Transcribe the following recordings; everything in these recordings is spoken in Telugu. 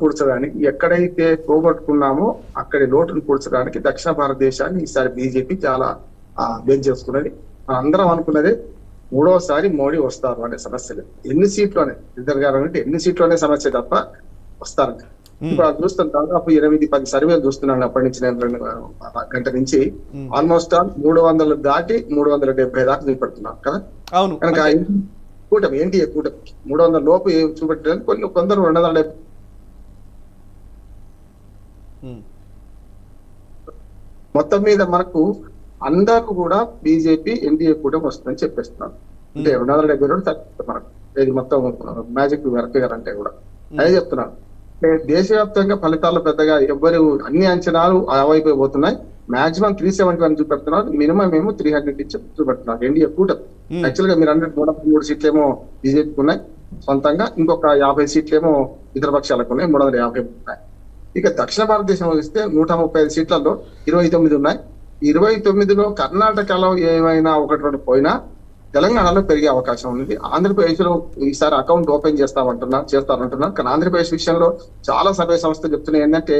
పూడ్చడానికి ఎక్కడైతే పోగొట్టుకున్నామో అక్కడి లోటును పూడ్చడానికి దక్షిణ భారతదేశాన్ని ఈసారి బీజేపీ చాలా బేస్ చేసుకున్నది. అందరం అనుకున్నది మూడోసారి మోడీ వస్తారు అనే సమస్యలు. ఎన్ని సీట్లోనే ఇద్దరు గారు అంటే ఎన్ని సీట్లోనే సమస్య తప్ప వస్తారు. ఇప్పుడు అది చూస్తాను, దాదాపు 8-10 సర్వేలు చూస్తున్నాను అప్పటి నుంచి, నేను 2 గంటల నుంచి ఆల్మోస్ట్ 300 దాటి 370 దాకా చూపెడుతున్నాను కదా. కనుక కూటమి ఎన్డీఏ కూటమి 300 లోపు చూపెట్టడానికి కొందరు 270 మొత్తం మీద మనకు అందరూ కూడా బీజేపీ ఎన్డీఏ కూటమి వస్తుందని చెప్పేస్తున్నాను. అంటే 272 మనకు ఇది మొత్తం మ్యాజిక్ వర్క్ అంటే కూడా అదే చెప్తున్నాను. దేశవ్యాప్తంగా ఫలితాలు పెద్దగా ఎవ్వరు అన్ని అంచనాలు ఆ వైపు పోతున్నాయి. మాక్సిమం 371 చూపెడుతున్నారు, మినిమం ఏమో 300 ఇచ్చి చూపెడుతున్నారు ఎన్డీఏ కూటమి. యాక్చువల్ గా మీరు 303 సీట్లేమో బీజేపీకి ఉన్నాయి సొంతంగా, ఇంకొక 50 సీట్లేమో ఇతర పక్షాలకు ఉన్నాయి, 350 ఉన్నాయి. ఇక దక్షిణ భారతదేశం వస్తే 135 సీట్లలో 29 ఉన్నాయి. 29లో కర్ణాటకలో ఏమైనా 1-2 పోయినా తెలంగాణలో పెరిగే అవకాశం ఉంది. ఆంధ్రప్రదేశ్ లో ఈసారి అకౌంట్ ఓపెన్ చేస్తారంటున్నారు. కానీ ఆంధ్రప్రదేశ్ విషయంలో చాలా సర్వే సంస్థలు చెప్తున్నాయి ఏంటంటే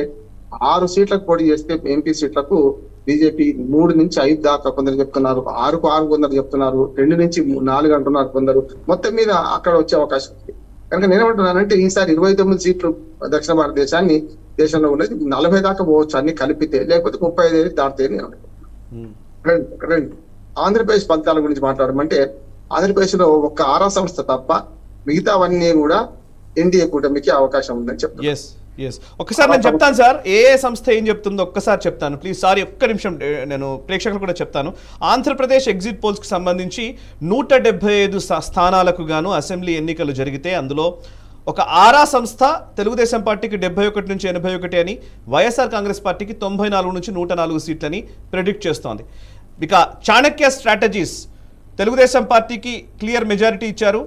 6 సీట్లకు పోటీ చేస్తే ఎంపీ సీట్లకు బీజేపీ 3 నుంచి 5 దాకా కొందరు చెప్తున్నారు, 6కు 6 కొందరు చెప్తున్నారు, 2 నుంచి 4 అంటున్నారు కొందరు. మొత్తం మీద అక్కడ వచ్చే అవకాశం ఉంది. కనుక నేనేమంటున్నానంటే ఈసారి 29 సీట్లు దక్షిణ భారతదేశాన్ని దేశంలో ఉన్నది 40 దాకా పోవచ్చు అన్ని కలిపితే, లేకపోతే 35 దాటితే నేను అనుకుంటున్నాను. ఆంధ్రప్రదేశ్ ఫలితాల గురించి మాట్లాడమంటే ఆంధ్రప్రదేశ్ లో ఒక్క ఆరా సంస్థ తప్ప మిగతావన్నీ కూడా ఎన్డీఏ కూటమికి అవకాశం ఉందని చెప్తాను. ఒక్కసారి నేను చెప్తాను సార్, ఏ సంస్థ ఏం చెప్తుందో ఒక్కసారి చెప్తాను ప్లీజ్. సారీ, ఒక్క నిమిషం నేను ప్రేక్షకులు కూడా చెప్తాను. ఆంధ్రప్రదేశ్ ఎగ్జిట్ పోల్స్ కి సంబంధించి 175 స్థానాలకు గాను అసెంబ్లీ ఎన్నికలు జరిగితే అందులో ఒక ఆరా సంస్థ తెలుగుదేశం పార్టీకి 71 నుంచి 81 అని, వైఎస్ఆర్ కాంగ్రెస్ పార్టీకి 94 నుంచి 104 సీట్లని ప్రెడిక్ట్ చేస్తోంది. ఇక చాణక్య స్ట్రాటజీస్ తెలుగుదేశం పార్టీకి క్లియర్ మెజారిటీ ఇచ్చారు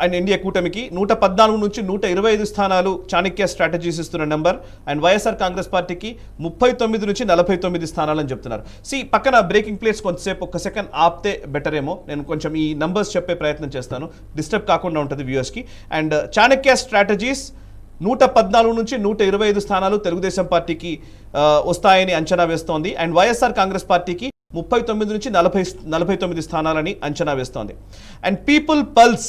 అండ్ ఎన్డీఏ కూటమికి 114 నుంచి 125 స్థానాలు చాణక్య స్ట్రాటజీస్ ఇస్తున్న నెంబర్. అండ్ వైఎస్ఆర్ కాంగ్రెస్ పార్టీకి 39 నుంచి 49 స్థానాలని చెప్తున్నారు. పక్కన బ్రేకింగ్ ప్లేట్స్ కొంతసేపు ఒక్క సెకండ్ ఆపితే బెటర్ ఏమో, నేను కొంచెం ఈ నంబర్స్ చెప్పే ప్రయత్నం చేస్తాను, డిస్టర్బ్ కాకుండా ఉంటుంది వ్యూయర్స్కి. అండ్ చాణక్య స్ట్రాటజీస్ 114 నుంచి 125 స్థానాలు తెలుగుదేశం పార్టీకి వస్తాయని అంచనా వేస్తోంది. అండ్ వైఎస్ఆర్ కాంగ్రెస్ పార్టీకి 39 నుంచి 49 స్థానాలని అంచనా వేస్తోంది. అండ్ పీపుల్ పల్స్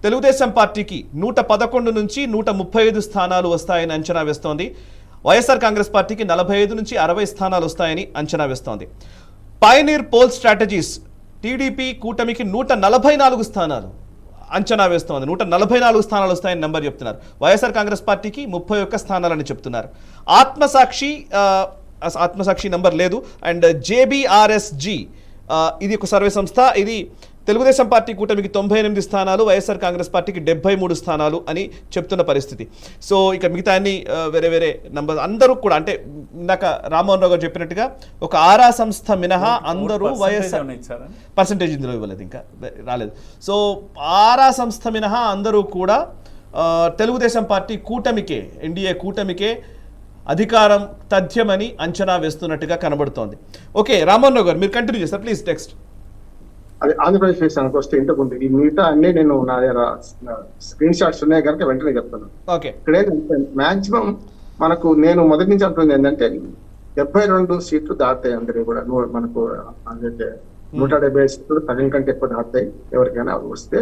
తెలుగుదేశం పార్టీకి 111 నుంచి 135 స్థానాలు వస్తాయని అంచనా వేస్తోంది. వైఎస్ఆర్ కాంగ్రెస్ పార్టీకి 45 నుంచి 60 స్థానాలు వస్తాయని అంచనా వేస్తోంది. పయనీర్ పోల్ స్ట్రాటజీస్ టీడీపీ కూటమికి 144 స్థానాలు అంచనా వేస్తోంది. 144 స్థానాలు వస్తాయని నెంబర్ చెప్తున్నారు. వైఎస్ఆర్ కాంగ్రెస్ పార్టీకి 31 స్థానాలని చెప్తున్నారు. ఆత్మసాక్షి నంబర్ లేదు. అండ్ జేబీఆర్ఎస్జీ ఇది ఒక సర్వే సంస్థ, ఇది తెలుగుదేశం పార్టీ కూటమికి 98 స్థానాలు, వైఎస్ఆర్ కాంగ్రెస్ పార్టీకి 73 స్థానాలు అని చెప్తున్న పరిస్థితి. సో ఇక మిగతా అన్ని వేరే నంబర్ అందరూ కూడా, అంటే ఇందాక రామ్మోహన్ రావు గారు చెప్పినట్టుగా ఒక ఆరా సంస్థ మినహా అందరూ వైఎస్ఆర్ పర్సంటేజ్ ఇందులో ఇవ్వలేదు, ఇంకా రాలేదు. సో ఆరా సంస్థ మినహా అందరూ కూడా తెలుగుదేశం పార్టీ కూటమికే, ఎన్డీఏ కూటమికే అధికారం తథ్యమని అంచనా వేస్తున్నట్టుగా కనబడుతోంది. ఓకే రామ్మోహన్ రావు గారు, మీరు కంటిన్యూ చేస్తారు ప్లీజ్. నెక్స్ట్ అది ఆంధ్రప్రదేశ్ విషయానికి వస్తే ఇంతకుంది, ఈ మిగతా అన్ని నేను నా దగ్గర స్క్రీన్ షాట్స్ ఉన్నాయి కనుక వెంటనే చెప్తాను. ఇక్కడ ఏంటంటే మాక్సిమం నేను మొదటి నుంచి అంటుంది ఏంటంటే 72 సీట్లు దాటుతాయి అందరి కూడా. మనకు అంటే 170 సీట్లు సగం కంటే ఎక్కువ దాటుతాయి ఎవరికైనా అవి వస్తే.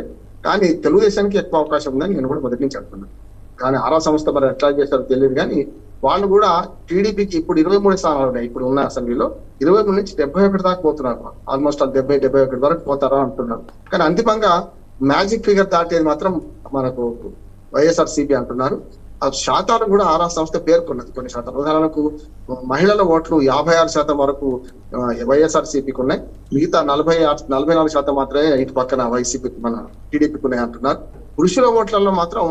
కానీ తెలుగుదేశానికి ఎక్కువ అవకాశం ఉందని నేను కూడా మొదటి నుంచి అంటున్నాను. కానీ ఆరా సంస్థ మరి ఎట్లా చేస్తారో తెలియదు, కానీ వాళ్ళు కూడా టీడీపీకి ఇప్పుడు 23 స్థానాలు ఉన్నాయి ఇప్పుడు ఉన్న అసెంబ్లీలో, 23 నుంచి 71 దాకా పోతున్నారు. ఆల్మోస్ట్ 70-71 వరకు పోతారా అంటున్నారు. కానీ అంతిమంగా మ్యాజిక్ ఫిగర్ దాటేది మాత్రం మనకు వైఎస్ఆర్సీపీ అంటున్నారు. ఆ శాతాలు కూడా ఆరా సంస్థ పేర్కొన్నది కొన్ని శాతం. ఉదాహరణకు మహిళల ఓట్లు 56% వరకు వైఎస్ఆర్సీపీకి ఉన్నాయి, మిగతా 44% మాత్రమే ఇటు పక్కన వైసీపీకి మన టీడీపీకి ఉన్నాయి అంటున్నారు. పురుషుల ఓట్లలో మాత్రం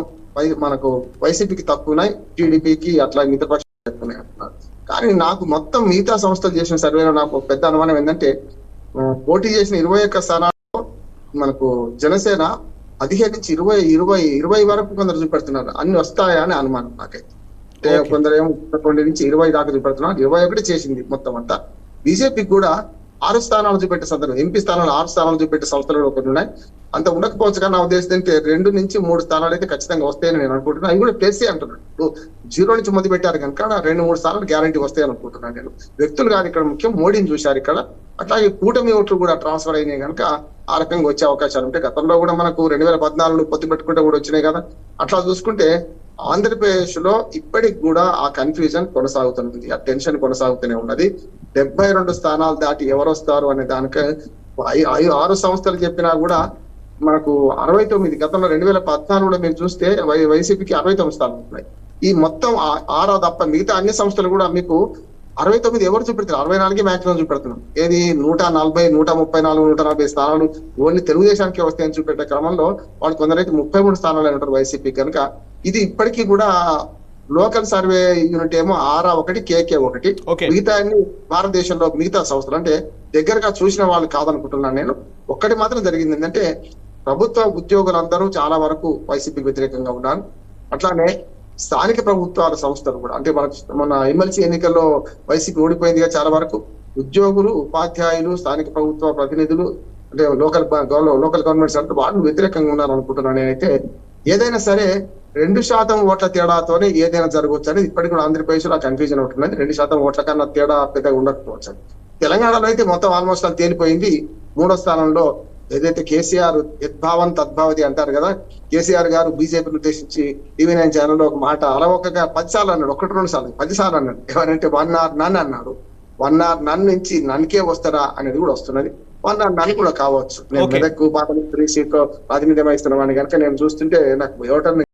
మనకు వైసీపీకి తక్కువ ఉన్నాయి, టీడీపీకి అట్లా మిగతా పక్షాలు ఎక్కువ ఉన్నాయి అంటున్నారు. కానీ నాకు మొత్తం మిగతా సంస్థలు చేసిన సర్వేలో నాకు పెద్ద అనుమానం ఏంటంటే పోటీ చేసిన 21 స్థానాల్లో మనకు జనసేన 15 నుంచి 20 వరకు కొందరు చూపెడుతున్నారు. అన్ని వస్తాయా అని అనుమానం నాకైతే. కొందరు ఏమో 20 నుంచి 20 దాకా చూపెడుతున్నారు, 21 చేసింది మొత్తం అంతా. బీజేపీకి కూడా 6 స్థానాలు చూపెట్టే సందర్భం, ఎంపీ స్థానాలు 6 స్థానాలు చూపెట్టే సంస్థలు ఒకటి ఉన్నాయి. అంత ఉండకపోవచ్చు కానీ నా ఉద్దేశం ఏంటంటే 2 నుంచి 3 స్థానాలు అయితే ఖచ్చితంగా వస్తాయని నేను అనుకుంటున్నాను. అవి కూడా ప్లేసే అంటున్నాను. ఇప్పుడు 0 నుంచి మొదలు పెట్టారు కనుక 2-3 స్థానాలు గ్యారంటీ వస్తాయని అనుకుంటున్నాను నేను. వ్యక్తులు కాదు ఇక్కడ ముఖ్యం, మోడీని చూశారు ఇక్కడ. అట్లాగే కూటమి ఓట్లు కూడా ట్రాన్స్ఫర్ అయినాయి కనుక ఆ రకంగా వచ్చే అవకాశాలు ఉంటాయి. గతంలో కూడా మనకు 2014 పొత్తు పెట్టుకుంటే కూడా వచ్చినాయి కదా. అట్లా చూసుకుంటే ఆంధ్రప్రదేశ్ లో ఇప్పటికి కూడా ఆ కన్ఫ్యూజన్ కొనసాగుతుంది, ఆ టెన్షన్ కొనసాగుతూనే ఉన్నది. 72 స్థానాలు దాటి ఎవరు వస్తారు అనే దానికి 6 సంస్థలు చెప్పినా కూడా మనకు 69, గతంలో 2014 మీరు చూస్తే వైసీపీకి 69 స్థానాలు ఉన్నాయి. ఈ మొత్తం 6 తప్ప మిగతా అన్ని సంస్థలు కూడా మీకు 69 ఎవరు చూపెడతారు, 64 మాక్సిమం చూపెడుతున్నాం. ఏది 140, 134, 140 స్థానాలు ఓన్లీ తెలుగుదేశానికి వస్తాయని చూపెట్టే క్రమంలో వాళ్ళు కొందరైతే 33 స్థానాలు ఉంటారు వైసీపీ కనుక. ఇది ఇప్పటికీ కూడా లోకల్ సర్వే యూనిట్ ఏమో RA1, KK1, మిగతా అన్ని భారతదేశంలో మిగతా సంస్థలు అంటే దగ్గరగా చూసిన వాళ్ళు కాదనుకుంటున్నాను నేను. ఒక్కటి మాత్రం జరిగింది ఏంటంటే ప్రభుత్వ ఉద్యోగులందరూ చాలా వరకు వైసీపీకి వ్యతిరేకంగా ఉన్నారు. అట్లానే స్థానిక ప్రభుత్వాల సంస్థలు కూడా, అంటే మనకు మన ఎమ్మెల్సీ ఎన్నికల్లో వైసీపీ ఓడిపోయిందిగా, చాలా వరకు ఉద్యోగులు, ఉపాధ్యాయులు, స్థానిక ప్రభుత్వ ప్రతినిధులు, అంటే లోకల్ గవర్నమెంట్స్ అంటే వాళ్ళు వ్యతిరేకంగా ఉన్నారు అనుకుంటున్నాను నేనైతే. ఏదైనా సరే 2% ఓట్ల తేడాతోనే ఏదైనా జరగవచ్చు అనేది ఇప్పటికి కూడా ఆంధ్రప్రదేశ్ లో కన్ఫ్యూజన్ ఉంటున్నది. 2% ఓట్ల కన్నా తేడా పెద్దగా ఉండకపోవచ్చు. తెలంగాణలో అయితే మొత్తం ఆల్మోస్ట్ అది తేలిపోయింది. 3వ స్థానంలో ఏదైతే కేసీఆర్ యద్భావం తద్భావతి అంటారు కదా, కేసీఆర్ గారు బీజేపీని ఉద్దేశించి TV9 ఛానల్లో ఒక మాట అలవోకగా 10 సార్లు అన్నాడు, 1-2 సార్లు 10 సార్లు అన్నాడు. ఎవరంటే 1 ఆర్ నన్ అన్నాడు. 1 ఆర్ నన్ నుంచి నన్కే వస్తారా అనేది కూడా వస్తున్నది. 1 ఆర్ నన్ కూడా కావచ్చు. నేను మెదక్ పార్లమెంటరీ సీట్ లో ప్రాతినిధ్యం వహిస్తున్నాను కనుక నేను చూస్తుంటే నాకు ఎవటర్